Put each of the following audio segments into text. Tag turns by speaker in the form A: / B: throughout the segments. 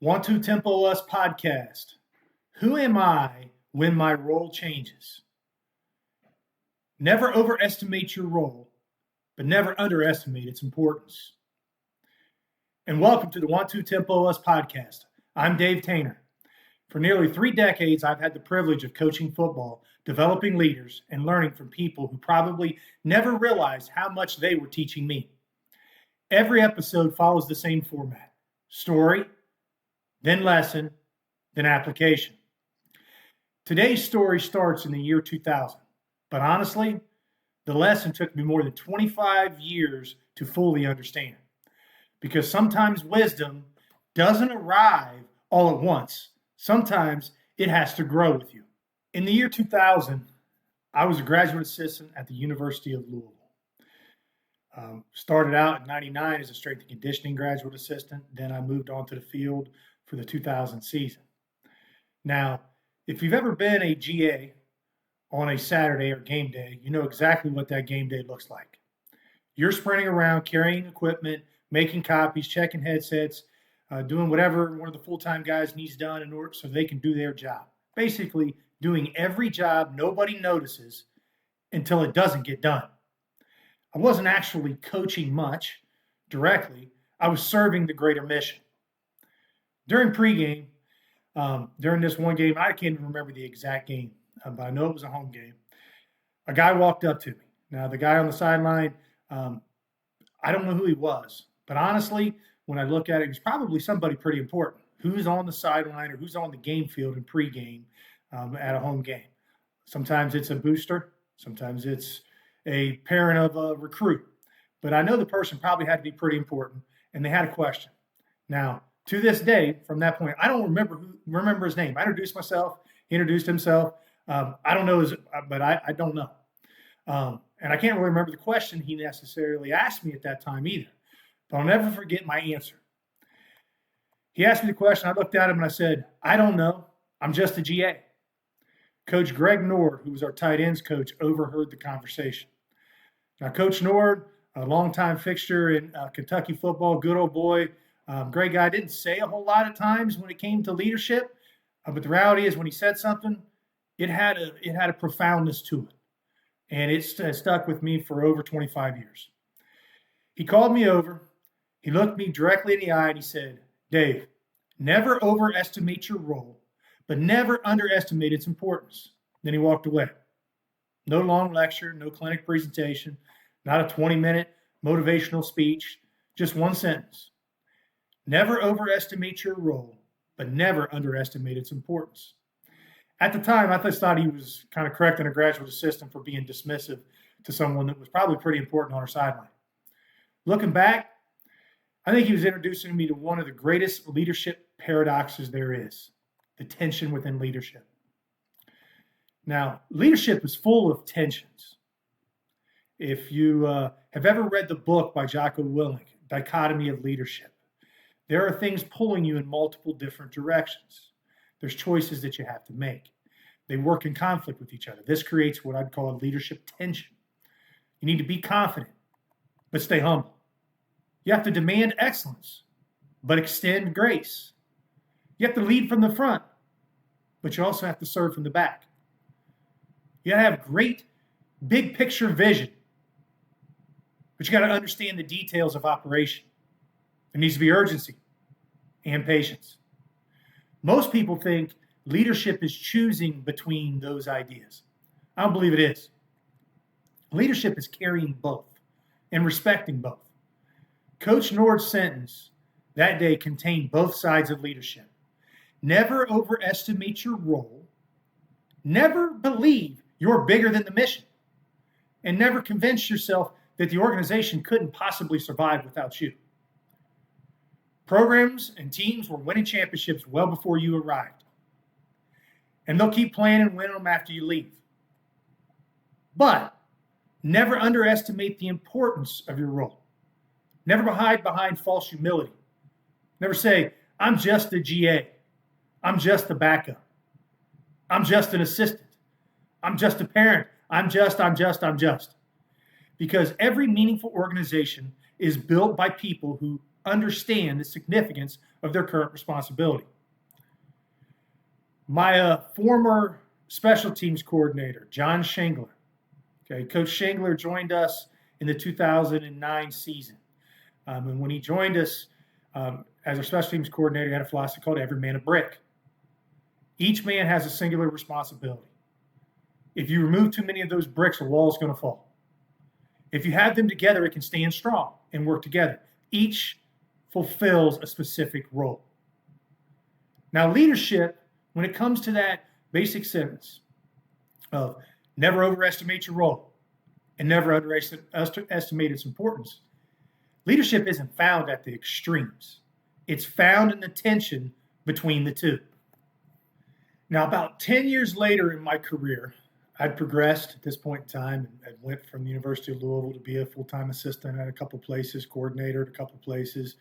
A: Want to Tempo Us podcast. Who am I when my role changes? Never overestimate your role, but never underestimate its importance. And welcome to the Want to Tempo Us podcast. I'm Dave Tainer. For nearly 3 decades, I've had the privilege of coaching football, developing leaders, and learning from people who probably never realized how much they were teaching me. Every episode follows the same format: story, then lesson, then application. Today's story starts in the year 2000, but honestly, the lesson took me more than 25 years to fully understand. Because sometimes wisdom doesn't arrive all at once. Sometimes it has to grow with you. In the year 2000, I was a graduate assistant at the University of Louisville. Started out in '99 as a strength and conditioning graduate assistant. Then I moved on to the field for the 2000 season. Now, if you've ever been a GA on a Saturday or game day, you know exactly what that game day looks like. You're sprinting around, carrying equipment, making copies, checking headsets, doing whatever one of the full-time guys needs done in order so they can do their job. Basically, doing every job nobody notices until it doesn't get done. I wasn't actually coaching much directly. I was serving the greater mission. During pregame, during this one game, I can't even remember the exact game, but I know it was a home game. A guy walked up to me. Now, the guy on the sideline, I don't know who he was, but honestly, when I look at it, he's probably somebody pretty important. Who's on the sideline or who's on the game field in pregame at a home game? Sometimes it's a booster. Sometimes it's a parent of a recruit. But I know the person probably had to be pretty important, and they had a question. Now, to this day, from that point, I don't remember his name. I introduced myself. He introduced himself. I don't know but I don't know. And I can't really remember the question he necessarily asked me at that time either. But I'll never forget my answer. He asked me the question. I looked at him and I said, "I don't know. I'm just a GA." Coach Greg Nord, who was our tight ends coach, overheard the conversation. Now, Coach Nord, a longtime fixture in Kentucky football, good old boy, great guy, didn't say a whole lot of times when it came to leadership, but the reality is when he said something, it had a profoundness to it. And it stuck with me for over 25 years. He called me over. He looked me directly in the eye and he said, "Dave, never overestimate your role, but never underestimate its importance." Then he walked away. No long lecture, no clinic presentation, not a 20-minute motivational speech, just one sentence. Never overestimate your role, but never underestimate its importance. At the time, I just thought he was kind of correcting a graduate assistant for being dismissive to someone that was probably pretty important on our sideline. Looking back, I think he was introducing me to one of the greatest leadership paradoxes there is, the tension within leadership. Now, leadership is full of tensions. If you have ever read the book by Jocko Willink, Dichotomy of Leadership, there are things pulling you in multiple different directions. There's choices that you have to make. They work in conflict with each other. This creates what I'd call a leadership tension. You need to be confident, but stay humble. You have to demand excellence, but extend grace. You have to lead from the front, but you also have to serve from the back. You got to have great big picture vision, but you got to understand the details of operation. There needs to be urgency and patience. Most people think leadership is choosing between those ideas. I don't believe it is. Leadership is carrying both and respecting both. Coach Nord's sentence that day contained both sides of leadership. Never overestimate your role. Never believe you're bigger than the mission. And never convince yourself that the organization couldn't possibly survive without you. Programs and teams were winning championships well before you arrived. And they'll keep playing and winning them after you leave. But never underestimate the importance of your role. Never hide behind false humility. Never say, "I'm just a GA. I'm just the backup. I'm just an assistant. I'm just a parent. I'm just. Because every meaningful organization is built by people who understand the significance of their current responsibility. My former special teams coordinator, John Shingler. Okay, Coach Shingler joined us in the 2009 season. And when he joined us as our special teams coordinator, he had a philosophy called every man a brick. Each man has a singular responsibility. If you remove too many of those bricks, a wall is going to fall. If you have them together, it can stand strong and work together. Each fulfills a specific role. Now, leadership, when it comes to that basic sentence of never overestimate your role and never underestimate its importance, leadership isn't found at the extremes. It's found in the tension between the two. Now, about 10 years later in my career, I'd progressed at this point in time and went from the University of Louisville to be a full-time assistant at a couple places, coordinator at a couple places,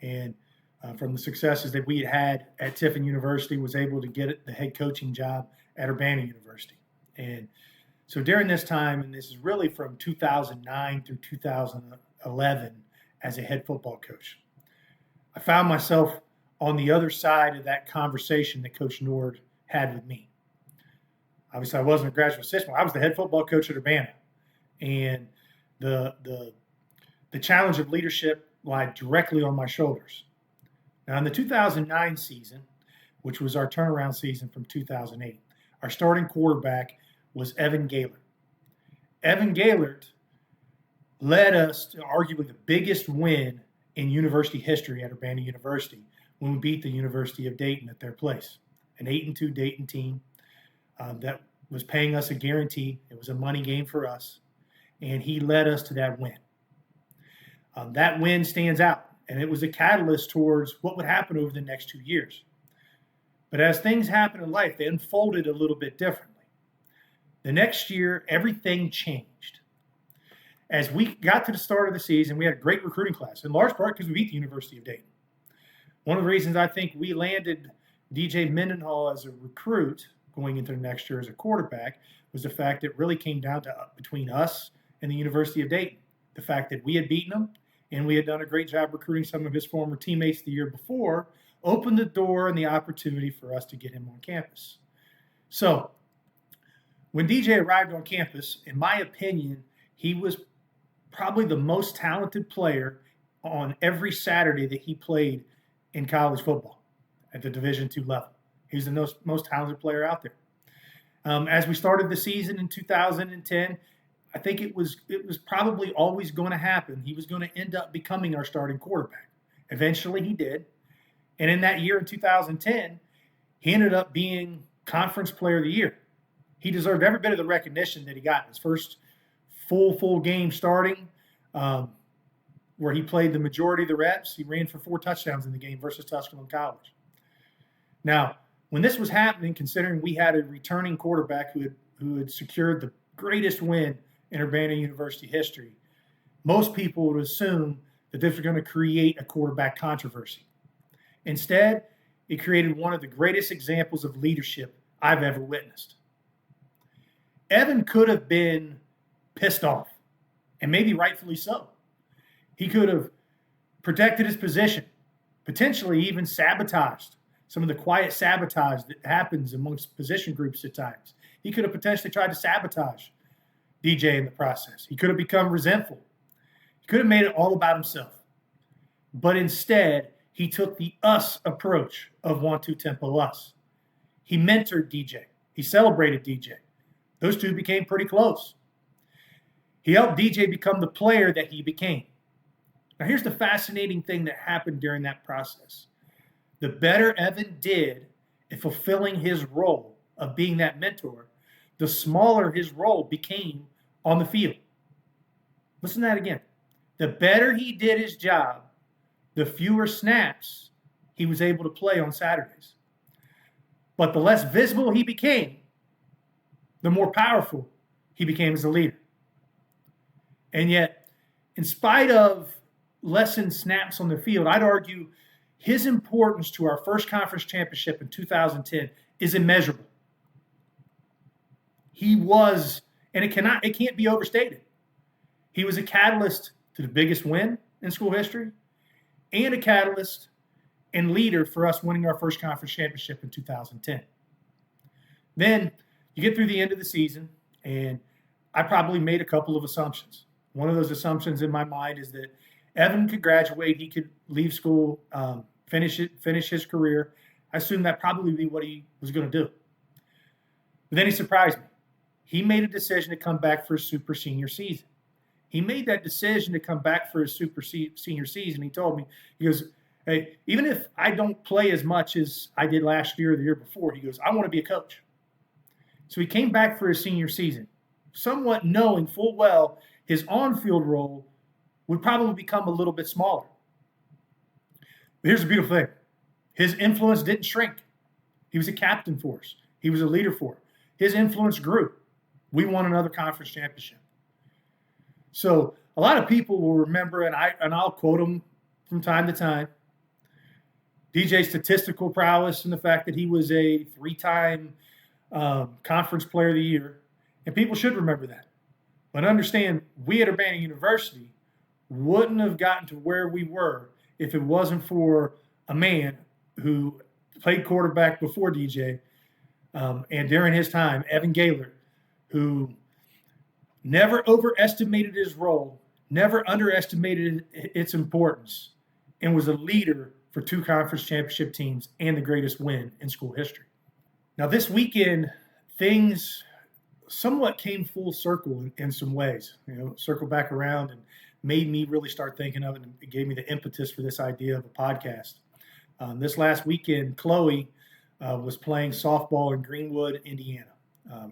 A: and from the successes that we had at Tiffin University, was able to get the head coaching job at Urbana University. And so during this time, and this is really from 2009 through 2011 as a head football coach, I found myself on the other side of that conversation that Coach Nord had with me. Obviously, I wasn't a graduate assistant. I was the head football coach at Urbana. And the challenge of leadership lied directly on my shoulders. Now, in the 2009 season, which was our turnaround season from 2008, our starting quarterback was Evan Gehlert. Evan Gehlert led us to arguably the biggest win in university history at Urbana University when we beat the University of Dayton at their place. An 8-2 Dayton team that was paying us a guarantee. It was a money game for us, and he led us to that win. That win stands out, and it was a catalyst towards what would happen over the next 2 years. But as things happen in life, they unfolded a little bit differently. The next year, everything changed. As we got to the start of the season, we had a great recruiting class, in large part because we beat the University of Dayton. One of the reasons I think we landed DJ Mendenhall as a recruit going into the next year as a quarterback was the fact that it really came down to between us and the University of Dayton. The fact that we had beaten them and we had done a great job recruiting some of his former teammates the year before opened the door and the opportunity for us to get him on campus. So when DJ arrived on campus, in my opinion, he was probably the most talented player on every Saturday that he played in college football at the Division II level. He was the most talented player out there. As we started the season in 2010, I think it was probably always going to happen. He was going to end up becoming our starting quarterback. Eventually he did. And in that year in 2010, he ended up being Conference Player of the Year. He deserved every bit of the recognition that he got in his first full game starting, where he played the majority of the reps. He ran for 4 touchdowns in the game versus Tusculum College. Now, when this was happening, considering we had a returning quarterback who had secured the greatest win in Urbana University history, most people would assume that this was going to create a quarterback controversy. Instead, it created one of the greatest examples of leadership I've ever witnessed. Evan could have been pissed off, and maybe rightfully so. He could have protected his position, potentially even sabotaged some of the quiet sabotage that happens amongst position groups at times. He could have potentially tried to sabotage DJ in the process. He could have become resentful. He could have made it all about himself. But instead, he took the us approach of 1-2 Tempo Us. He mentored DJ. He celebrated DJ. Those two became pretty close. He helped DJ become the player that he became. Now, here's the fascinating thing that happened during that process. The better Evan did in fulfilling his role of being that mentor, the smaller his role became on the field. Listen to that again. The better he did his job, the fewer snaps he was able to play on Saturdays. But the less visible he became, the more powerful he became as a leader. And yet, in spite of lessened snaps on the field, I'd argue his importance to our first conference championship in 2010 is immeasurable. He was, and it can't be overstated. He was a catalyst to the biggest win in school history, and a catalyst and leader for us winning our first conference championship in 2010. Then you get through the end of the season, and I probably made a couple of assumptions. One of those assumptions in my mind is that Evan could graduate, he could leave school, finish his career. I assumed that probably be what he was going to do. But then he surprised me. He made a decision to come back for his super senior season. He made that decision to come back for his super senior season. He told me, he goes, hey, even if I don't play as much as I did last year or the year before, he goes, I want to be a coach. So he came back for his senior season, somewhat knowing full well his on-field role would probably become a little bit smaller. But here's the beautiful thing. His influence didn't shrink. He was a captain for us. He was a leader for us. His influence grew. We won another conference championship. So a lot of people will remember, and I'll quote him from time to time, DJ's statistical prowess and the fact that he was a 3-time conference player of the year. And people should remember that. But understand, we at Urbana University wouldn't have gotten to where we were if it wasn't for a man who played quarterback before DJ, and during his time, Evan Gehlert, who never overestimated his role, never underestimated its importance, and was a leader for 2 conference championship teams and the greatest win in school history. Now, this weekend, things somewhat came full circle in some ways, circle back around and made me really start thinking of it, and it gave me the impetus for this idea of a podcast. This last weekend, Chloe was playing softball in Greenwood, Indiana.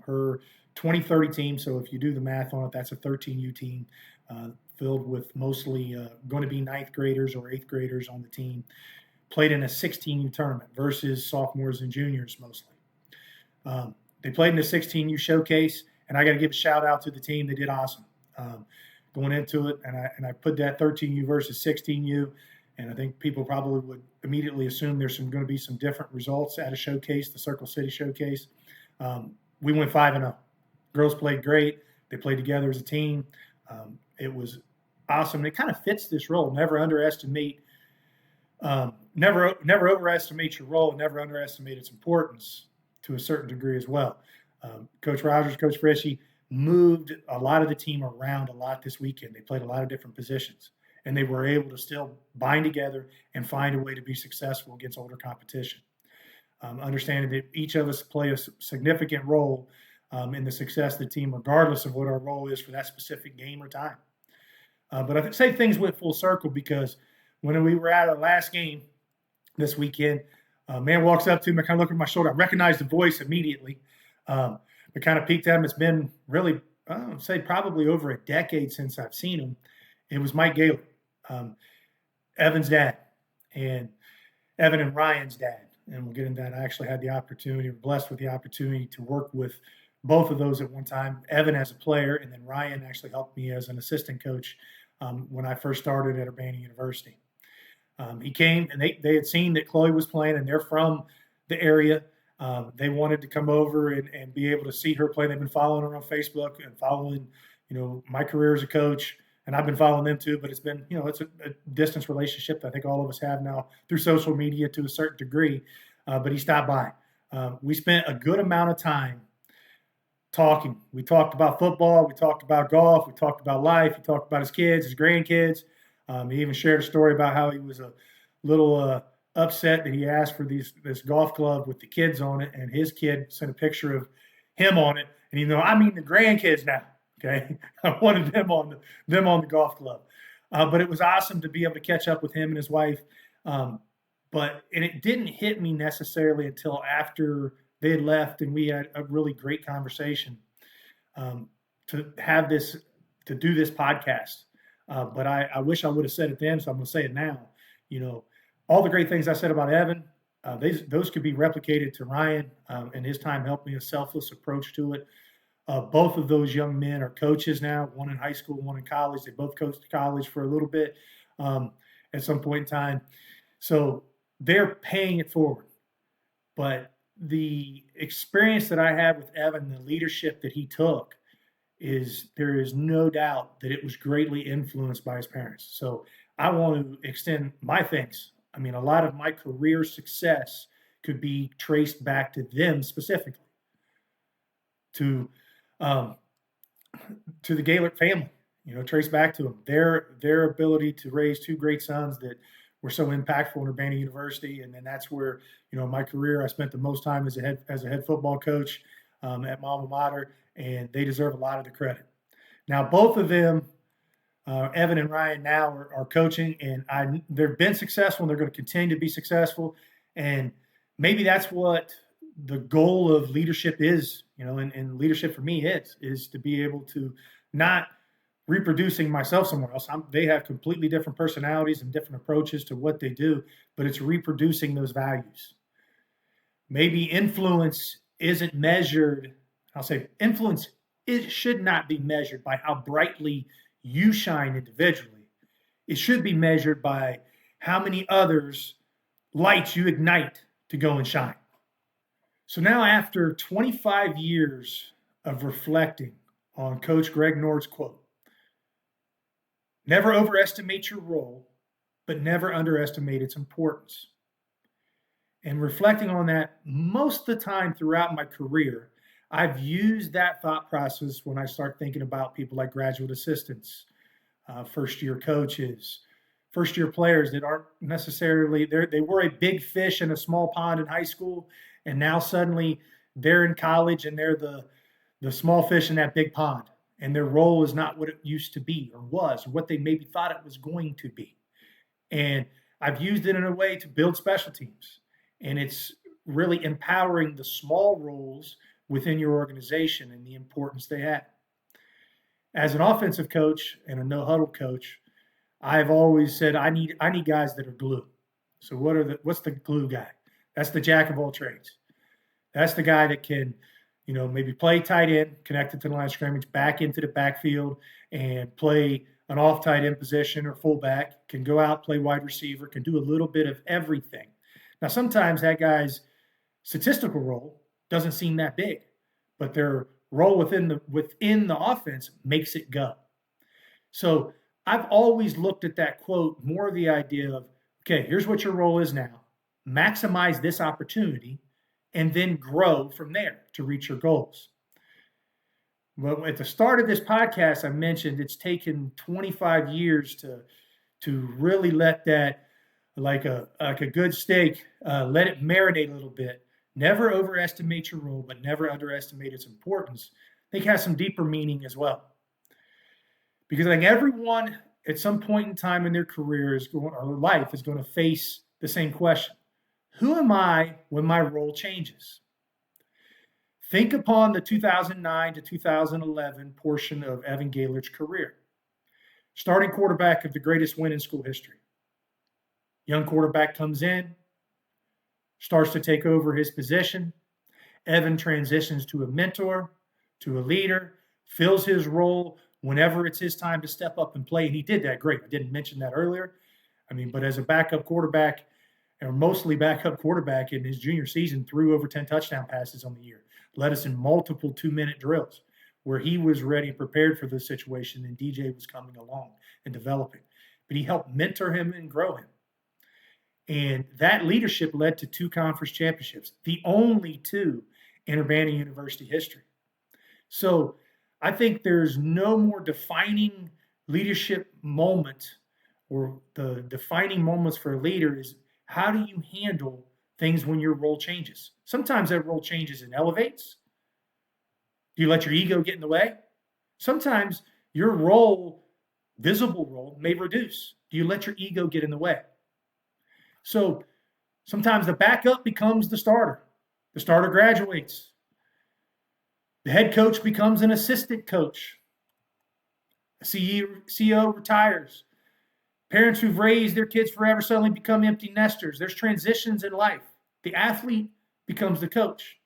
A: Her 2030 team, so if you do the math on it, that's a 13U team filled with mostly going to be 9th graders or 8th graders on the team, played in a 16U tournament versus sophomores and juniors mostly. They played in the 16U showcase, and I got to give a shout out to the team. They did awesome going into it, and I put that 13U versus 16U. And I think people probably would immediately assume there's going to be some different results at a showcase, the Circle City Showcase. We went 5-0. Girls played great. They played together as a team. It was awesome. And it kind of fits this role. Never overestimate your role, and never underestimate its importance to a certain degree as well. Coach Rogers, Coach Frischi moved a lot of the team around a lot this weekend. They played a lot of different positions, and they were able to still bind together and find a way to be successful against older competition. Understanding that each of us play a significant role in the success of the team, regardless of what our role is for that specific game or time. But I say things went full circle because when we were at our last game this weekend, a man walks up to me, I kind of look at my shoulder. I recognize the voice immediately. It kind of peeked at him. It's been really, I would say, probably over a decade since I've seen him. It was Mike Gehlert, Evan's dad, and Evan and Ryan's dad. And we'll get into that. I actually had the opportunity, blessed with the opportunity to work with both of those at one time. Evan as a player, and then Ryan actually helped me as an assistant coach when I first started at Urbana University. He came, and they had seen that Chloe was playing, and they're from the area. They wanted to come over and be able to see her play. They've been following her on Facebook and following, my career as a coach, and I've been following them too. But it's been, it's a distance relationship that I think all of us have now through social media to a certain degree. But he stopped by. We spent a good amount of time talking. We talked about football. We talked about golf. We talked about life. He talked about his kids, his grandkids. He even shared a story about how he was a little upset that he asked for this golf club with the kids on it, and his kid sent a picture of him on it. And I mean the grandkids now. Okay, I wanted them on the golf club, but it was awesome to be able to catch up with him and his wife. But it didn't hit me necessarily until after they had left, and we had a really great conversation to do this podcast. But I wish I would have said it then, so I'm going to say it now. All the great things I said about Evan, those could be replicated to Ryan, and his time helped me, a selfless approach to it. Both of those young men are coaches now, one in high school, one in college. They both coached college for a little bit at some point in time. So they're paying it forward. But the experience that I had with Evan, the leadership that he took, there is no doubt that it was greatly influenced by his parents. So I want to extend my thanks. I mean, a lot of my career success could be traced back to them specifically, to um, to the Gehlert family. Trace back to them, their ability to raise two great sons that were so impactful in Urbana University, and then that's where my career. I spent the most time as a head football coach at my alma mater, and they deserve a lot of the credit. Now, both of them, Evan and Ryan, now are coaching, and they've been successful, and they're going to continue to be successful. And maybe that's what the goal of leadership is, and leadership for me is to be able to not reproducing myself somewhere else. They have completely different personalities and different approaches to what they do, but it's reproducing those values. Maybe influence isn't measured. I'll say influence should not be measured by how brightly you shine individually. It should be measured by how many others lights you ignite to go and shine. So now, after 25 years of reflecting on Coach Greg Nord's quote, never overestimate your role, but never underestimate its importance. And reflecting on that most of the time throughout my career, I've used that thought process when I start thinking about people like graduate assistants, first-year coaches, first-year players that aren't necessarily, they were a big fish in a small pond in high school, and now suddenly they're in college and they're the small fish in that big pond. And their role is not what it used to be or was, or what they maybe thought it was going to be. And I've used it in a way to build special teams. And it's really empowering the small roles within your organization and the importance they have. As an offensive coach and a no-huddle coach, I've always said I need guys that are glue. So what's the glue guy? That's the jack of all trades. That's the guy that can maybe play tight end, connected to the line of scrimmage, back into the backfield, and play an off tight end position or fullback, can go out, play wide receiver, can do a little bit of everything. Now, sometimes that guy's statistical role doesn't seem that big, but their role within the offense makes it go. So I've always looked at that quote more the idea of, okay, here's what your role is now. Maximize this opportunity, and then grow from there to reach your goals. Well, at the start of this podcast, I mentioned it's taken 25 years to really let that, like a good steak, let it marinate a little bit. Never overestimate your role, but never underestimate its importance. I think it has some deeper meaning as well. Because I think everyone at some point in time in their career or life is going to face the same question. Who am I when my role changes? Think upon the 2009 to 2011 portion of Evan Gehlert's career. Starting quarterback of the greatest win in school history. Young quarterback comes in, starts to take over his position. Evan transitions to a mentor, to a leader, fills his role whenever it's his time to step up and play. And he did that great. I didn't mention that earlier. But as a backup quarterback, or mostly backup quarterback in his junior season, threw over 10 touchdown passes on the year, led us in multiple 2-minute drills where he was ready and prepared for this situation, and DJ was coming along and developing. But he helped mentor him and grow him. And that leadership led to 2 conference championships, the only 2 in Urbana University history. So I think there's no more defining leadership moment, or the defining moments for a leader is, how do you handle things when your role changes? Sometimes that role changes and elevates. Do you let your ego get in the way? Sometimes your role, visible role, may reduce. Do you let your ego get in the way? So sometimes the backup becomes the starter. The starter graduates. The head coach becomes an assistant coach. A CEO retires. Parents who've raised their kids forever suddenly become empty nesters. There's transitions in life. The athlete becomes the coach.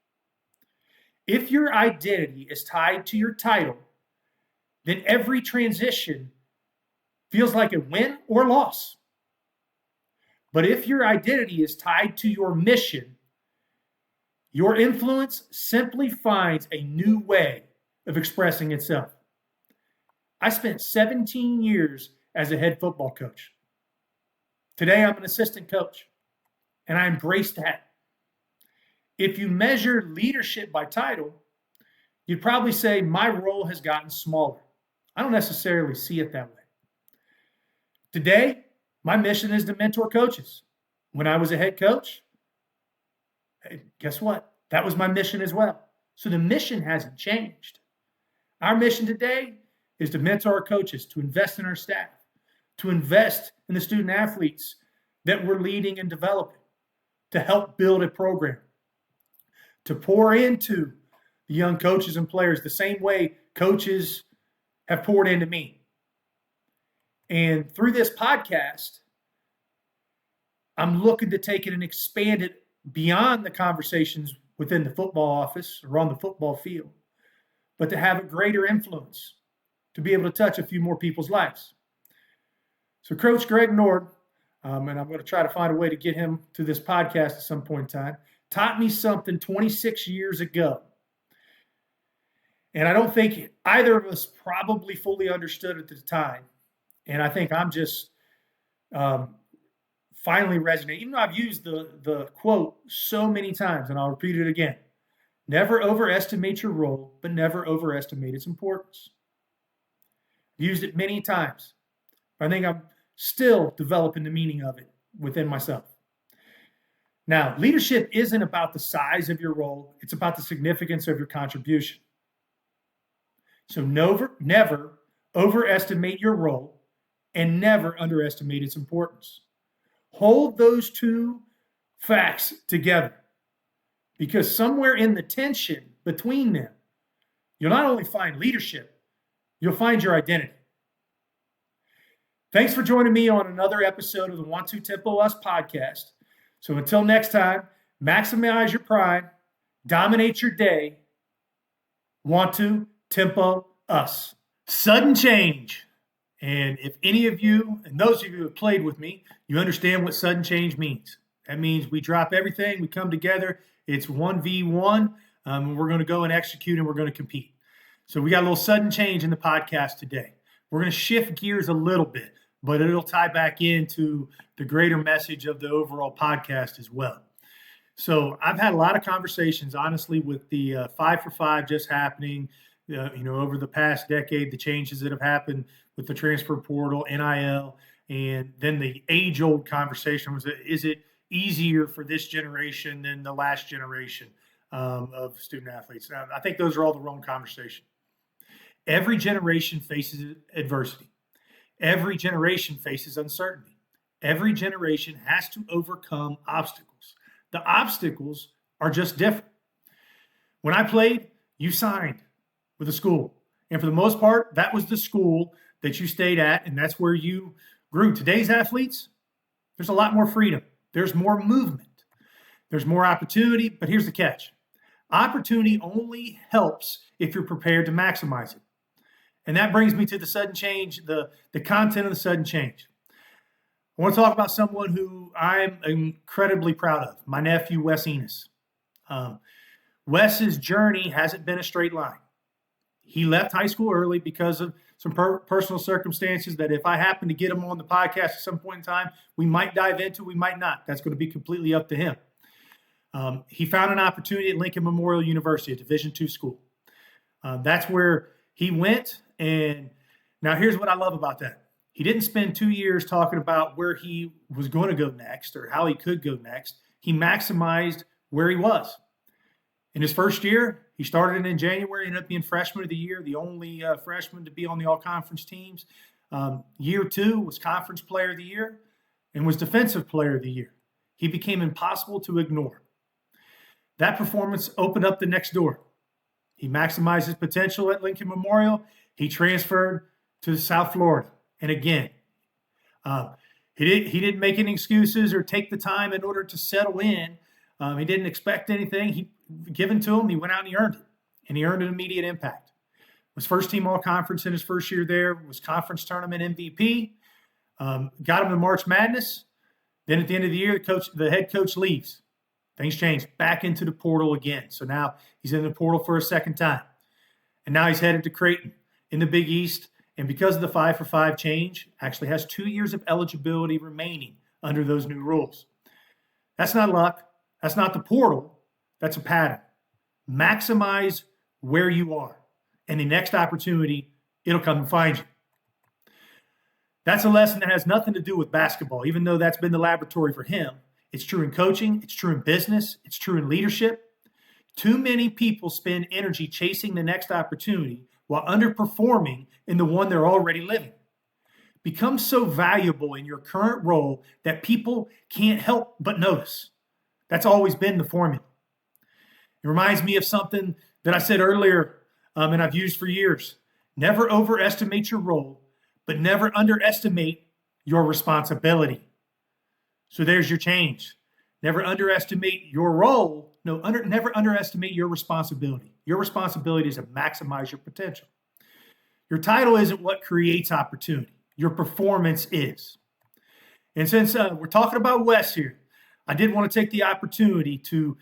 A: If your identity is tied to your title, then every transition feels like a win or loss. But if your identity is tied to your mission, your influence simply finds a new way of expressing itself. I spent 17 years as a head football coach. Today, I'm an assistant coach, and I embrace that. If you measure leadership by title, you'd probably say my role has gotten smaller. I don't necessarily see it that way. Today, my mission is to mentor coaches. When I was a head coach, hey, guess what? That was my mission as well. So the mission hasn't changed. Our mission today is to mentor our coaches, to invest in our staff, to invest in the student athletes that we're leading and developing, to help build a program, to pour into the young coaches and players the same way coaches have poured into me. And through this podcast, I'm looking to take it and expand it beyond the conversations within the football office or on the football field, but to have a greater influence, to be able to touch a few more people's lives. So Coach Greg Nord, and I'm going to try to find a way to get him to this podcast at some point in time, taught me something 26 years ago. And I don't think either of us probably fully understood at the time. And I think I'm just finally resonating. Even though I've used the quote so many times, and I'll repeat it again. Never overestimate your role, but never overestimate its importance. I've used it many times. I think I'm still developing the meaning of it within myself. Now, leadership isn't about the size of your role. It's about the significance of your contribution. So never overestimate your role and never underestimate its importance. Hold those two facts together, because somewhere in the tension between them, you'll not only find leadership, you'll find your identity. Thanks for joining me on another episode of the Want to Tempo Us podcast. So until next time, maximize your pride, dominate your day, want to tempo us. Sudden change. And if any of you, and those of you who have played with me, you understand what sudden change means. That means we drop everything, we come together, it's 1v1, we're going to go and execute and we're going to compete. So we got a little sudden change in the podcast today. We're going to shift gears a little bit, but it'll tie back into the greater message of the overall podcast as well. So I've had a lot of conversations, honestly, with the 5 for 5 just happening, over the past decade, the changes that have happened with the transfer portal, NIL, and then the age-old conversation was, is it easier for this generation than the last generation of student athletes? Now, I think those are all the wrong conversation. Every generation faces adversity. Every generation faces uncertainty. Every generation has to overcome obstacles. The obstacles are just different. When I played, you signed with a school. And for the most part, that was the school that you stayed at, and that's where you grew. Today's athletes, there's a lot more freedom. There's more movement. There's more opportunity, but here's the catch. Opportunity only helps if you're prepared to maximize it. And that brings me to the sudden change, the content of the sudden change. I want to talk about someone who I'm incredibly proud of, my nephew, Wes Enos. Wes's journey hasn't been a straight line. He left high school early because of some personal circumstances that if I happen to get him on the podcast at some point in time, we might dive into, we might not. That's going to be completely up to him. He found an opportunity at Lincoln Memorial University, a Division II school. That's where he went. And now here's what I love about that. He didn't spend 2 years talking about where he was going to go next or how he could go next. He maximized where he was. In his first year, he started in January, ended up being freshman of the year, the only freshman to be on the all-conference teams. Year 2 was conference player of the year and was defensive player of the year. He became impossible to ignore. That performance opened up the next door. He maximized his potential at Lincoln Memorial. He transferred to South Florida. And again, he didn't make any excuses or take the time in order to settle in. He didn't expect anything given to him. He went out and he earned it. And he earned an immediate impact. Was first team all-conference in his first year there. Was conference tournament MVP. Got him to March Madness. Then at the end of the year, the head coach leaves. Things changed. Back into the portal again. So now he's in the portal for a second time. And now he's headed to Creighton in the Big East. And because of the 5 for 5 change, actually has 2 years of eligibility remaining under those new rules. That's not luck. That's not the portal. That's a pattern. Maximize where you are, and the next opportunity, it'll come and find you. That's a lesson that has nothing to do with basketball, even though that's been the laboratory for him. It's true in coaching. It's true in business. It's true in leadership. Too many people spend energy chasing the next opportunity while underperforming in the one they're already living. Become so valuable in your current role that people can't help but notice. That's always been the formula. It reminds me of something that I said earlier, and I've used for years. Never overestimate your role, but never underestimate your responsibility. So there's your change. Never underestimate your role. Never underestimate your responsibility. Your responsibility is to maximize your potential. Your title isn't what creates opportunity. Your performance is. And since we're talking about Wes here, I did want to take the opportunity to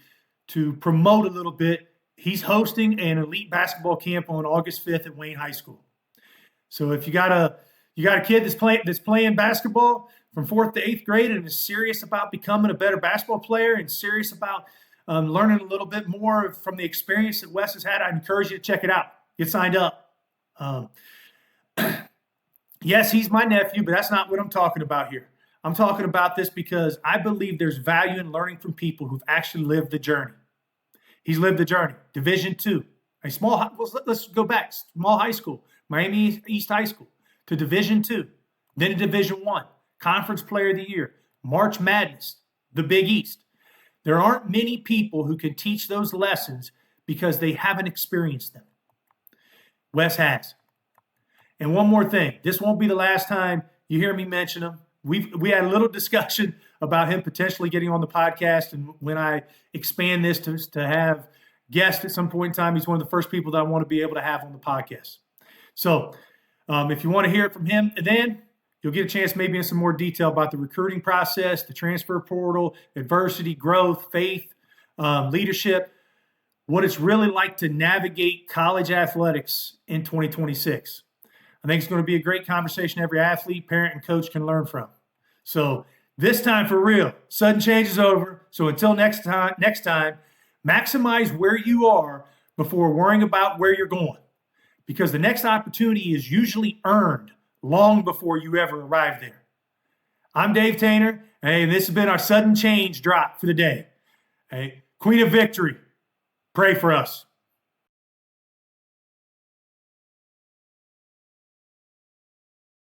A: promote a little bit. He's hosting an elite basketball camp on August 5th at Wayne High School. So if you got a kid that's playing basketball from 4th to 8th grade and is serious about becoming a better basketball player and serious about learning a little bit more from the experience that Wes has had, I encourage you to check it out. Get signed up. Yes, he's my nephew, but that's not what I'm talking about here. I'm talking about this because I believe there's value in learning from people who've actually lived the journey. He's lived the journey. Division II, let's go back. Small high school, Miami East High School, to Division II, then to Division I, Conference Player of the Year, March Madness, the Big East. There aren't many people who can teach those lessons because they haven't experienced them. Wes has. And one more thing, this won't be the last time you hear me mention him. We had a little discussion about him potentially getting on the podcast, and when I expand this to have guests at some point in time, he's one of the first people that I want to be able to have on the podcast. So if you want to hear it from him, then you'll get a chance maybe in some more detail about the recruiting process, the transfer portal, adversity, growth, faith, leadership, what it's really like to navigate college athletics in 2026. I think it's going to be a great conversation every athlete, parent, and coach can learn from. So this time for real, sudden change is over. So until next time, maximize where you are before worrying about where you're going. Because the next opportunity is usually earned long before you ever arrive there. I'm Dave Tainer, and this has been our sudden change drop for the day. Hey, Queen of Victory, pray for us.